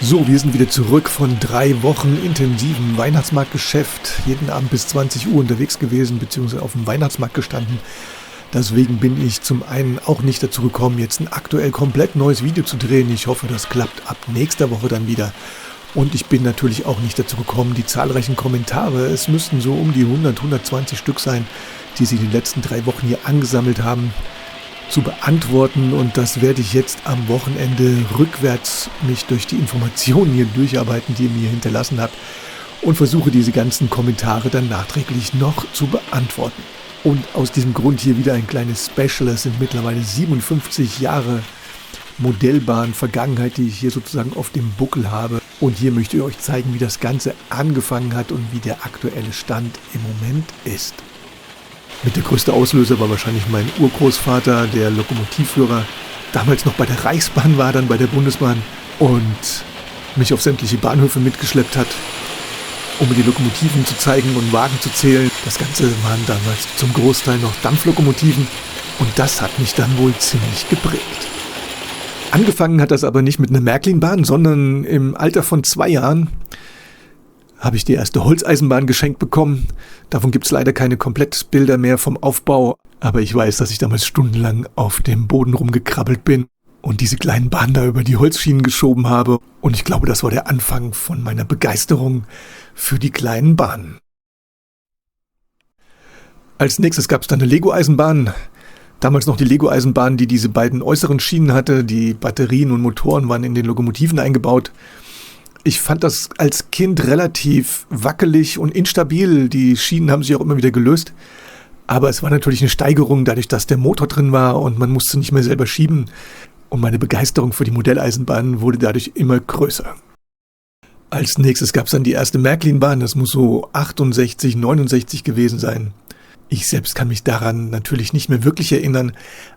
So, wir sind wieder zurück von 3 Wochen intensivem Weihnachtsmarktgeschäft. Jeden Abend bis 20 Uhr unterwegs gewesen, beziehungsweise auf dem Weihnachtsmarkt gestanden. Deswegen bin ich zum einen auch nicht dazu gekommen, jetzt ein aktuell komplett neues Video zu drehen. Ich hoffe, das klappt ab nächster Woche dann wieder. Und ich bin natürlich auch nicht dazu gekommen, die zahlreichen Kommentare, es müssten so um die 100, 120 Stück sein, die sich in den letzten 3 Wochen hier angesammelt haben, zu beantworten. Und das werde ich jetzt am Wochenende rückwärts mich durch die Informationen hier durcharbeiten, die ihr mir hinterlassen habt, und versuche diese ganzen Kommentare dann nachträglich noch zu beantworten. Und aus diesem Grund hier wieder ein kleines Special. Es sind mittlerweile 57 Jahre Modellbahn Vergangenheit, die ich hier sozusagen auf dem Buckel habe. Und hier möchte ich euch zeigen, wie das Ganze angefangen hat und wie der aktuelle Stand im Moment ist. Mit der größte Auslöser war wahrscheinlich mein Urgroßvater, der Lokomotivführer, damals noch bei der Reichsbahn war, dann bei der Bundesbahn und mich auf sämtliche Bahnhöfe mitgeschleppt hat, um mir die Lokomotiven zu zeigen und Wagen zu zählen. Das Ganze waren damals zum Großteil noch Dampflokomotiven und das hat mich dann wohl ziemlich geprägt. Angefangen hat das aber nicht mit einer Märklin-Bahn, sondern im Alter von 2 Jahren habe ich die erste Holzeisenbahn geschenkt bekommen. Davon gibt es leider keine Komplettbilder mehr vom Aufbau, aber ich weiß, dass ich damals stundenlang auf dem Boden rumgekrabbelt bin und diese kleinen Bahnen da über die Holzschienen geschoben habe. Und ich glaube, das war der Anfang von meiner Begeisterung für die kleinen Bahnen. Als nächstes gab es dann eine Lego-Eisenbahn. Damals noch die Lego-Eisenbahn, die diese beiden äußeren Schienen hatte. Die Batterien und Motoren waren in den Lokomotiven eingebaut. Ich fand das als Kind relativ wackelig und instabil. Die Schienen haben sich auch immer wieder gelöst. Aber es war natürlich eine Steigerung, dadurch, dass der Motor drin war und man musste nicht mehr selber schieben. Und meine Begeisterung für die Modelleisenbahn wurde dadurch immer größer. Als nächstes gab es dann die erste Märklin-Bahn. Das muss so 68, 69 gewesen sein. Ich selbst kann mich daran natürlich nicht mehr wirklich erinnern,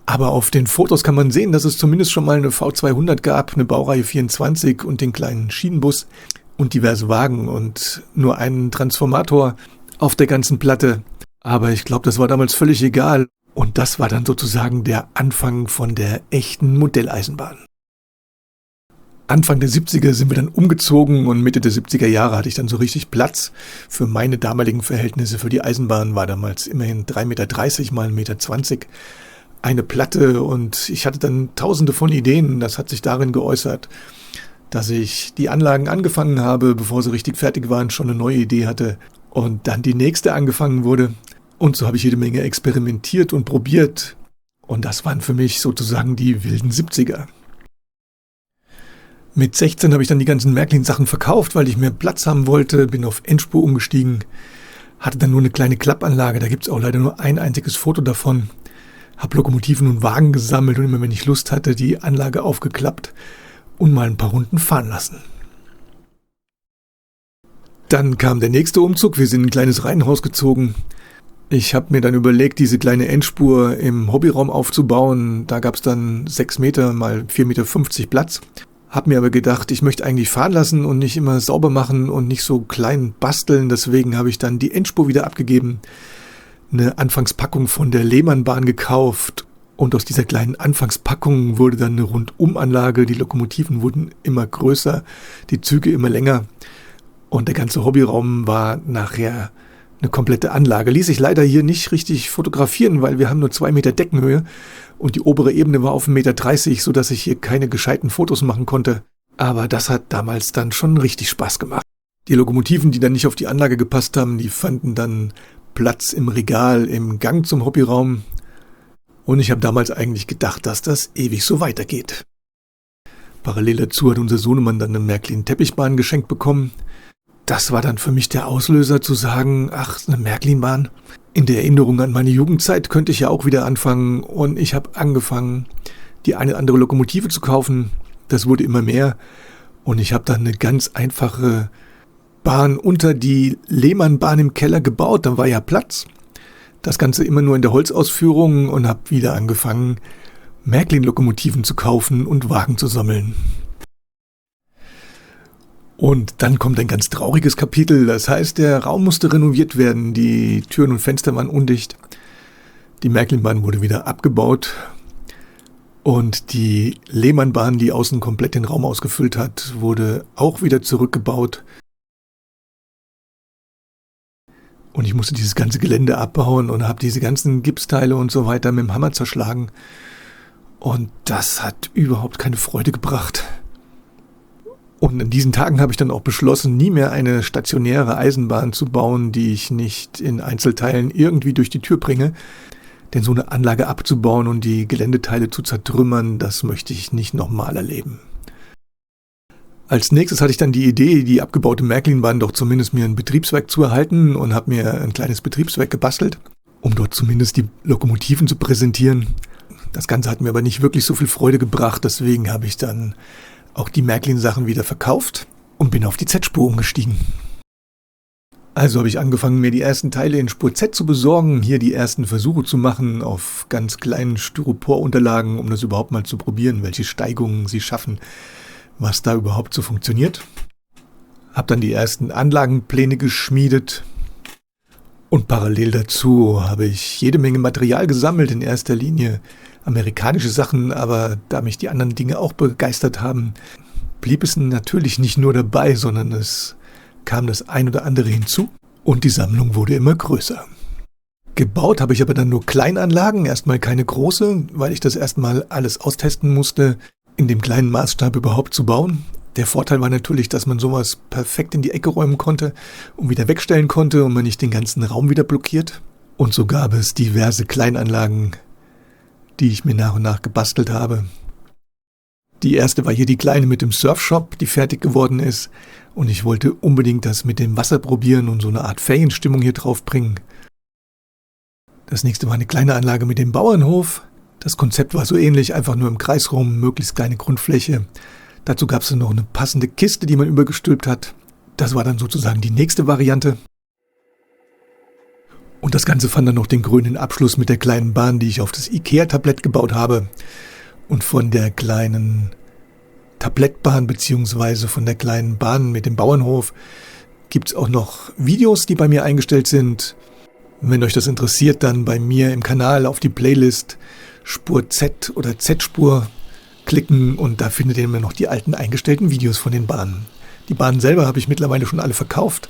aber auf den Fotos kann man sehen, dass es zumindest schon mal eine V200 gab, eine Baureihe 24 und den kleinen Schienenbus und diverse Wagen und nur einen Transformator auf der ganzen Platte. Aber ich glaube, das war damals völlig egal und das war dann sozusagen der Anfang von der echten Modelleisenbahn. Anfang der 70er sind wir dann umgezogen und Mitte der 70er Jahre hatte ich dann so richtig Platz. Für meine damaligen Verhältnisse für die Eisenbahn war damals immerhin 3,30 Meter mal 1,20 Meter eine Platte und ich hatte dann tausende von Ideen. Das hat sich darin geäußert, dass ich die Anlagen angefangen habe, bevor sie richtig fertig waren, schon eine neue Idee hatte und dann die nächste angefangen wurde. Und so habe ich jede Menge experimentiert und probiert und das waren für mich sozusagen die wilden 70er. Mit 16 habe ich dann die ganzen Märklin-Sachen verkauft, weil ich mehr Platz haben wollte, bin auf Endspur umgestiegen, hatte dann nur eine kleine Klappanlage, da gibt es auch leider nur ein einziges Foto davon, habe Lokomotiven und Wagen gesammelt und immer wenn ich Lust hatte, die Anlage aufgeklappt und mal ein paar Runden fahren lassen. Dann kam der nächste Umzug, wir sind in ein kleines Reihenhaus gezogen. Ich habe mir dann überlegt, diese kleine Endspur im Hobbyraum aufzubauen, da gab es dann 6 Meter mal 4,50 Meter Platz. Hab mir aber gedacht, ich möchte eigentlich fahren lassen und nicht immer sauber machen und nicht so klein basteln. Deswegen habe ich dann die Endspur wieder abgegeben, eine Anfangspackung von der Lehmannbahn gekauft und aus dieser kleinen Anfangspackung wurde dann eine Rundumanlage. Die Lokomotiven wurden immer größer, die Züge immer länger und der ganze Hobbyraum war nachher eine komplette Anlage. Ließ sich leider hier nicht richtig fotografieren, weil wir haben nur 2 Meter Deckenhöhe und die obere Ebene war auf 1,30 Meter, sodass ich hier keine gescheiten Fotos machen konnte. Aber das hat damals dann schon richtig Spaß gemacht. Die Lokomotiven, die dann nicht auf die Anlage gepasst haben, die fanden dann Platz im Regal, im Gang zum Hobbyraum. Und ich habe damals eigentlich gedacht, dass das ewig so weitergeht. Parallel dazu hat unser Sohnemann dann eine Märklin-Teppichbahn geschenkt bekommen. Das war dann für mich der Auslöser zu sagen, ach, eine Märklin-Bahn. In der Erinnerung an meine Jugendzeit könnte ich ja auch wieder anfangen. Und ich habe angefangen, die eine oder andere Lokomotive zu kaufen. Das wurde immer mehr. Und ich habe dann eine ganz einfache Bahn unter die Lehmannbahn im Keller gebaut. Da war ja Platz. Das Ganze immer nur in der Holzausführung und habe wieder angefangen, Märklin-Lokomotiven zu kaufen und Wagen zu sammeln. Und dann kommt ein ganz trauriges Kapitel, das heißt, der Raum musste renoviert werden, die Türen und Fenster waren undicht, die Märklin-Bahn wurde wieder abgebaut Und die Lehmannbahn, die außen komplett den Raum ausgefüllt hat, wurde auch wieder zurückgebaut. Und ich musste dieses ganze Gelände abbauen und habe diese ganzen Gipsteile und so weiter mit dem Hammer zerschlagen. Und das hat überhaupt keine Freude gebracht. Und in diesen Tagen habe ich dann auch beschlossen, nie mehr eine stationäre Eisenbahn zu bauen, die ich nicht in Einzelteilen irgendwie durch die Tür bringe. Denn so eine Anlage abzubauen und die Geländeteile zu zertrümmern, das möchte ich nicht nochmal erleben. Als nächstes hatte ich dann die Idee, die abgebaute Märklinbahn doch zumindest mir ein Betriebswerk zu erhalten und habe mir ein kleines Betriebswerk gebastelt, um dort zumindest die Lokomotiven zu präsentieren. Das Ganze hat mir aber nicht wirklich so viel Freude gebracht, deswegen habe ich dann auch die Märklin-Sachen wieder verkauft und bin auf die Z-Spur umgestiegen. Also habe ich angefangen, mir die ersten Teile in Spur Z zu besorgen, hier die ersten Versuche zu machen auf ganz kleinen Styroporunterlagen, um das überhaupt mal zu probieren, welche Steigungen sie schaffen, was da überhaupt so funktioniert. Habe dann die ersten Anlagenpläne geschmiedet und parallel dazu habe ich jede Menge Material gesammelt, in erster Linie amerikanische Sachen, aber da mich die anderen Dinge auch begeistert haben, blieb es natürlich nicht nur dabei, sondern es kam das ein oder andere hinzu und die Sammlung wurde immer größer. Gebaut habe ich aber dann nur Kleinanlagen, erstmal keine große, weil ich das erstmal alles austesten musste, in dem kleinen Maßstab überhaupt zu bauen. Der Vorteil war natürlich, dass man sowas perfekt in die Ecke räumen konnte und wieder wegstellen konnte und man nicht den ganzen Raum wieder blockiert. Und so gab es diverse Kleinanlagen, die ich mir nach und nach gebastelt habe. Die erste war hier die kleine mit dem Surfshop, die fertig geworden ist. Und ich wollte unbedingt das mit dem Wasser probieren und so eine Art Ferienstimmung hier drauf bringen. Das nächste war eine kleine Anlage mit dem Bauernhof. Das Konzept war so ähnlich, einfach nur im Kreis rum, möglichst kleine Grundfläche. Dazu gab es dann noch eine passende Kiste, die man übergestülpt hat. Das war dann sozusagen die nächste Variante. Und das Ganze fand dann noch den grünen Abschluss mit der kleinen Bahn, die ich auf das IKEA-Tablett gebaut habe. Und von der kleinen Tablettbahn bzw. von der kleinen Bahn mit dem Bauernhof gibt es auch noch Videos, die bei mir eingestellt sind. Wenn euch das interessiert, dann bei mir im Kanal auf die Playlist Spur Z oder Z-Spur klicken und da findet ihr immer noch die alten eingestellten Videos von den Bahnen. Die Bahnen selber habe ich mittlerweile schon alle verkauft.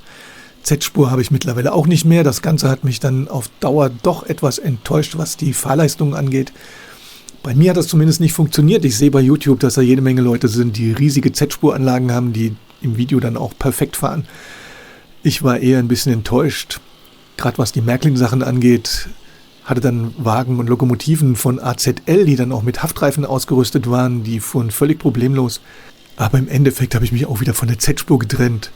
Z-Spur habe ich mittlerweile auch nicht mehr. Das Ganze hat mich dann auf Dauer doch etwas enttäuscht, was die Fahrleistung angeht. Bei mir hat das zumindest nicht funktioniert. Ich sehe bei YouTube, dass da jede Menge Leute sind, die riesige Z-Spuranlagen haben, die im Video dann auch perfekt fahren. Ich war eher ein bisschen enttäuscht. Gerade was die Märklin-Sachen angeht, hatte dann Wagen und Lokomotiven von AZL, die dann auch mit Haftreifen ausgerüstet waren, die fuhren völlig problemlos. Aber im Endeffekt habe ich mich auch wieder von der Z-Spur getrennt.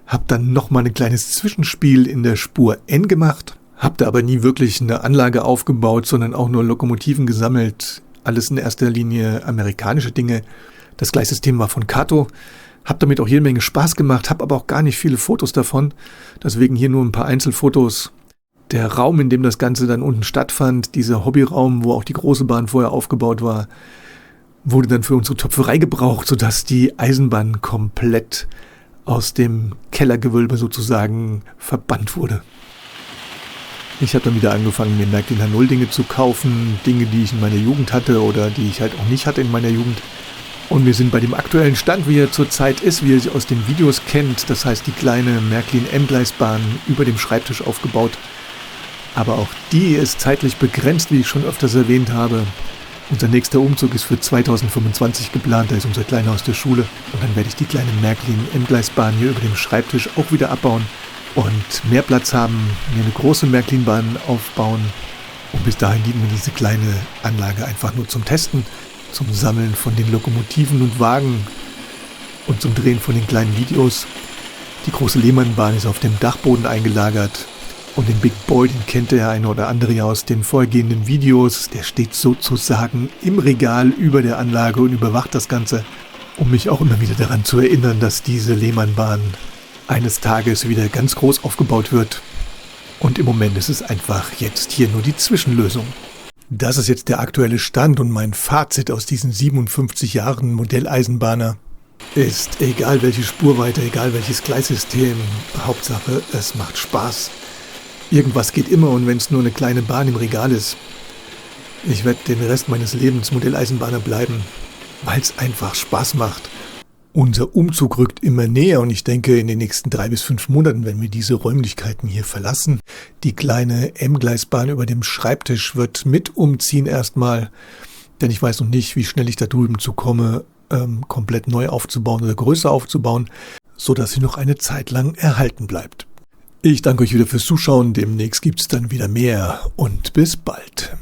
Hab dann nochmal ein kleines Zwischenspiel in der Spur N gemacht. Hab da aber nie wirklich eine Anlage aufgebaut, sondern auch nur Lokomotiven gesammelt. Alles in erster Linie amerikanische Dinge. Das Gleissystem war von Kato. Hab damit auch jede Menge Spaß gemacht, hab aber auch gar nicht viele Fotos davon. Deswegen hier nur ein paar Einzelfotos. Der Raum, in dem das Ganze dann unten stattfand, dieser Hobbyraum, wo auch die große Bahn vorher aufgebaut war, wurde dann für unsere Töpferei gebraucht, sodass die Eisenbahn komplett aus dem Kellergewölbe sozusagen verbannt wurde. Ich habe dann wieder angefangen, mir Märklin H0-Dinge zu kaufen, Dinge, die ich in meiner Jugend hatte oder die ich halt auch nicht hatte in meiner Jugend. Und wir sind bei dem aktuellen Stand, wie er zurzeit ist, wie ihr sie aus den Videos kennt. Das heißt, die kleine Märklin M-Gleisbahn über dem Schreibtisch aufgebaut. Aber auch die ist zeitlich begrenzt, wie ich schon öfters erwähnt habe. Unser nächster Umzug ist für 2025 geplant, da ist unser Kleinhaus der Schule. Und dann werde ich die kleine Märklin M-Gleisbahn hier über dem Schreibtisch auch wieder abbauen und mehr Platz haben, mir eine große Märklinbahn aufbauen. Und bis dahin dient mir diese kleine Anlage einfach nur zum Testen, zum Sammeln von den Lokomotiven und Wagen und zum Drehen von den kleinen Videos. Die große Lehmannbahn ist auf dem Dachboden eingelagert. Und den Big Boy, den kennt der eine oder andere ja aus den vorhergehenden Videos. Der steht sozusagen im Regal über der Anlage und überwacht das Ganze, um mich auch immer wieder daran zu erinnern, dass diese Lehmannbahn eines Tages wieder ganz groß aufgebaut wird. Und im Moment ist es einfach jetzt hier nur die Zwischenlösung. Das ist jetzt der aktuelle Stand und mein Fazit aus diesen 57 Jahren Modelleisenbahner ist, egal welche Spurweite, egal welches Gleissystem, Hauptsache es macht Spaß. Irgendwas geht immer und wenn es nur eine kleine Bahn im Regal ist. Ich werde den Rest meines Lebens Modelleisenbahner bleiben, weil es einfach Spaß macht. Unser Umzug rückt immer näher und ich denke, in den nächsten 3 bis 5 Monaten werden wir diese Räumlichkeiten hier verlassen. Die kleine M-Gleisbahn über dem Schreibtisch wird mit umziehen erstmal, denn ich weiß noch nicht, wie schnell ich da drüben zukomme, komplett neu aufzubauen oder größer aufzubauen, sodass sie noch eine Zeit lang erhalten bleibt. Ich danke euch wieder fürs Zuschauen, demnächst gibt es dann wieder mehr und bis bald.